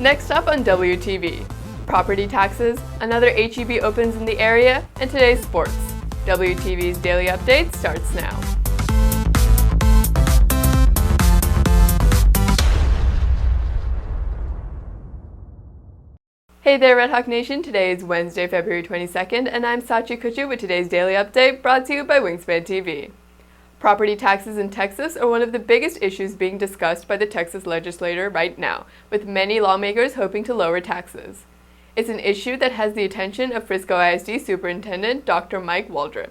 Next up on WTV, property taxes, another H-E-B opens in the area, and today's sports. WTV's Daily Update starts now. Hey there, Red Hawk Nation. Today is Wednesday, February 22nd, and I'm Saachi Kuchu with today's Daily Update, brought to you by Wingspan TV. Property taxes in Texas are one of the biggest issues being discussed by the Texas legislature right now, with many lawmakers hoping to lower taxes. It's an issue that has the attention of Frisco ISD Superintendent Dr. Mike Waldrop.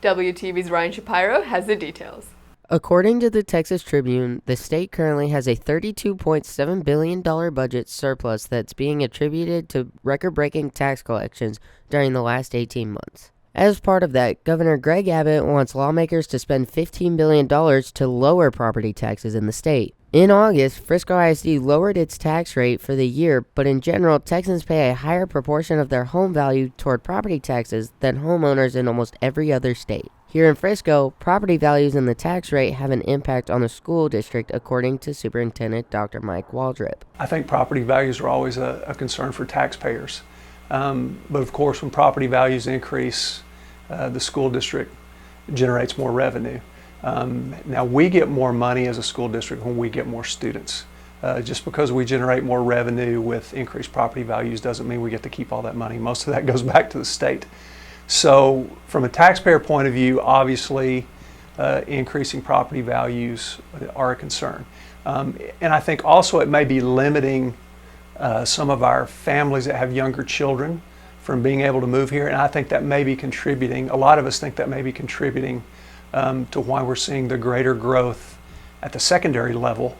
WTV's Ryan Shapiro has the details. According to the Texas Tribune, the state currently has a $32.7 billion budget surplus that's being attributed to record-breaking tax collections during the last 18 months. As part of that, Governor Greg Abbott wants lawmakers to spend $15 billion to lower property taxes in the state. In August, Frisco ISD lowered its tax rate for the year, but in general, Texans pay a higher proportion of their home value toward property taxes than homeowners in almost every other state. Here in Frisco, property values and the tax rate have an impact on the school district, according to Superintendent Dr. Mike Waldrop. I think property values are always a concern for taxpayers. But of course, when property values increase, the school district generates more revenue. Now, we get more money as a school district when we get more students. Just because we generate more revenue with increased property values doesn't mean we get to keep all that money. Most of that goes back to the state. So from a taxpayer point of view, obviously increasing property values are a concern. And I think also it may be limiting some of our families that have younger children from being able to move here. And I think that may be contributing, a lot of us think that may be contributing to why we're seeing the greater growth at the secondary level,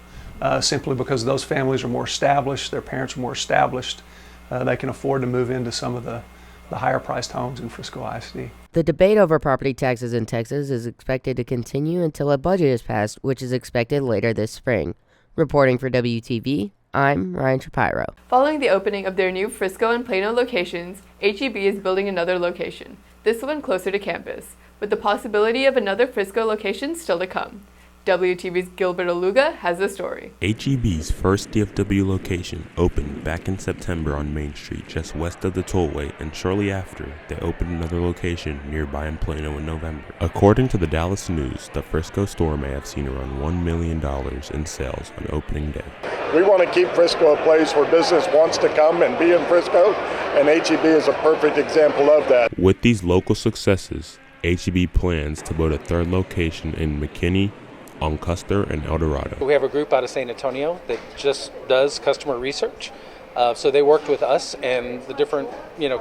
simply because those families are more established, their parents are more established, they can afford to move into some of the higher priced homes in Frisco ISD. The debate over property taxes in Texas is expected to continue until a budget is passed, which is expected later this spring. Reporting for WTV, I'm Ryan Shapiro. Following the opening of their new Frisco and Plano locations, H-E-B is building another location, this one closer to campus, with the possibility of another Frisco location still to come. WTV's Gilbert Aluga has the story. H-E-B's first DFW location opened back in September on Main Street, just west of the tollway, and shortly after, they opened another location nearby in Plano in November. According to the Dallas News, the Frisco store may have seen around $1 million in sales on opening day. We want to keep Frisco a place where business wants to come and be in Frisco, and H-E-B is a perfect example of that. With these local successes, H-E-B plans to build a third location in McKinney, on Custer and El Dorado. We have a group out of San Antonio that just does customer research. So they worked with us and the different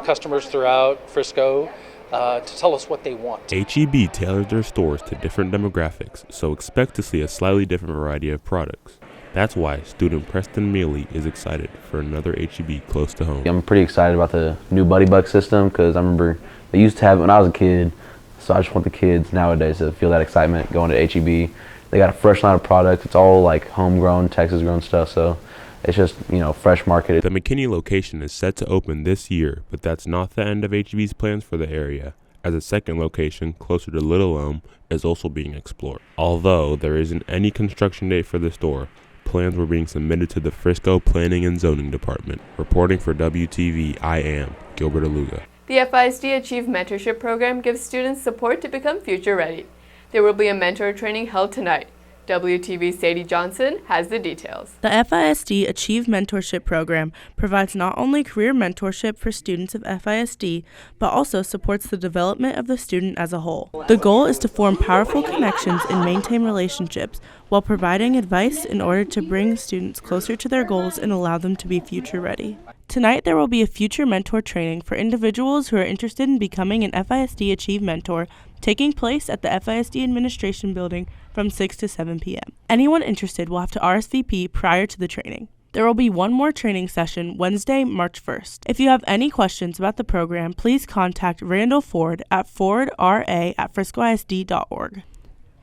customers throughout Frisco to tell us what they want. H-E-B tailored their stores to different demographics, so expect to see a slightly different variety of products. That's why student Preston Mealy is excited for another H-E-B close to home. I'm pretty excited about the new Buddy Buck system because I remember they used to have it when I was a kid, so I just want the kids nowadays to feel that excitement going to H-E-B. They got a fresh line of products. It's all like homegrown, Texas-grown stuff, so it's just, fresh market. The McKinney location is set to open this year, but that's not the end of H-E-B's plans for the area, as a second location closer to Little Elm is also being explored. Although there isn't any construction date for the store, plans were being submitted to the Frisco Planning and Zoning Department. Reporting for WTV, I am Gilbert Aluga. The FISD Achieve Mentorship Program gives students support to become future ready. There will be a mentor training held tonight. WTV's Sadie Johnson has the details. The FISD Achieve Mentorship Program provides not only career mentorship for students of FISD, but also supports the development of the student as a whole. The goal is to form powerful connections and maintain relationships while providing advice in order to bring students closer to their goals and allow them to be future ready. Tonight there will be a future mentor training for individuals who are interested in becoming an FISD Achieve Mentor, taking place at the FISD Administration Building from 6 to 7 p.m. Anyone interested will have to RSVP prior to the training. There will be one more training session Wednesday, March 1st. If you have any questions about the program, please contact Randall Ford at fordra@friscoisd.org.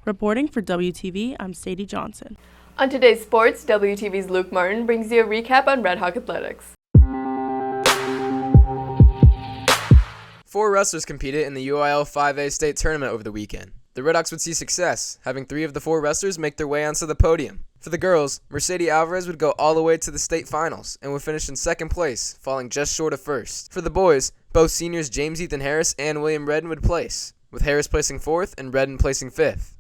Reporting for WTV, I'm Sadie Johnson. On today's sports, WTV's Luke Martin brings you a recap on Red Hawk athletics. 4 wrestlers competed in the UIL 5A state tournament over the weekend. The Red Hawks would see success, having 3 of the 4 wrestlers make their way onto the podium. For the girls, Mercedes Alvarez would go all the way to the state finals and would finish in second place, falling just short of first. For the boys, both seniors James Ethan Harris and William Redden would place, with Harris placing fourth and Redden placing fifth.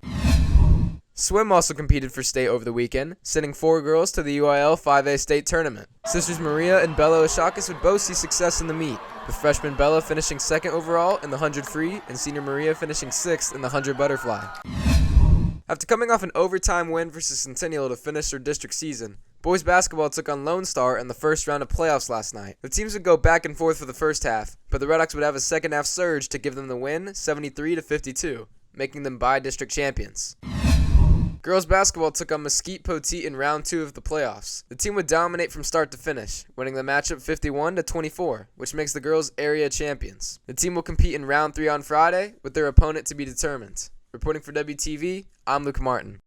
Swim also competed for state over the weekend, sending 4 girls to the UIL 5A state tournament. Sisters Maria and Bella Oshakis would both see success in the meet, with freshman Bella finishing second overall in the 100 free and senior Maria finishing 6th in the 100 butterfly. After coming off an overtime win versus Centennial to finish their district season, boys basketball took on Lone Star in the first round of playoffs last night. The teams would go back and forth for the first half, but the Redhawks would have a second half surge to give them the win, 73-52, making them bi-district champions. Girls basketball took on Mesquite Poteet in round 2 of the playoffs. The team would dominate from start to finish, winning the matchup 51-24, which makes the girls area champions. The team will compete in round 3 on Friday, with their opponent to be determined. Reporting for WTV, I'm Luke Martin.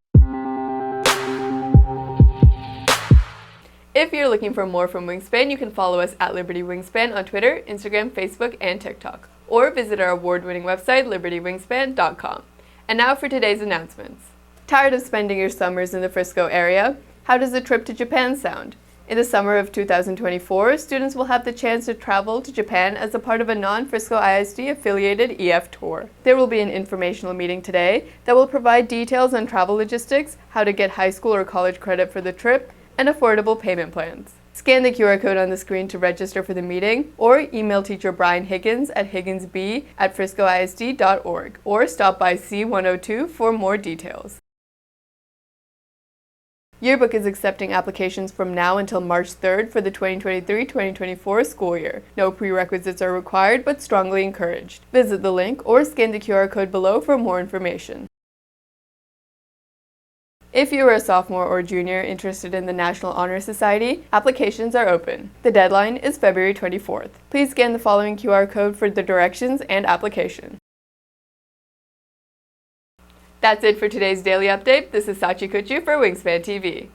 If you're looking for more from Wingspan, you can follow us at Liberty Wingspan on Twitter, Instagram, Facebook, and TikTok, or visit our award-winning website, libertywingspan.com. And now for today's announcements. Tired of spending your summers in the Frisco area? How does a trip to Japan sound? In the summer of 2024, students will have the chance to travel to Japan as a part of a non-Frisco ISD affiliated EF tour. There will be an informational meeting today that will provide details on travel logistics, how to get high school or college credit for the trip, and affordable payment plans. Scan the QR code on the screen to register for the meeting, or email teacher Brian Higgins at higginsb@friscoisd.org, or stop by C102 for more details. Yearbook is accepting applications from now until March 3rd for the 2023-2024 school year. No prerequisites are required, but strongly encouraged. Visit the link or scan the QR code below for more information. If you are a sophomore or junior interested in the National Honor Society, applications are open. The deadline is February 24th. Please scan the following QR code for the directions and application. That's it for today's daily update. This is Saachi Kuchu for Wingspan TV.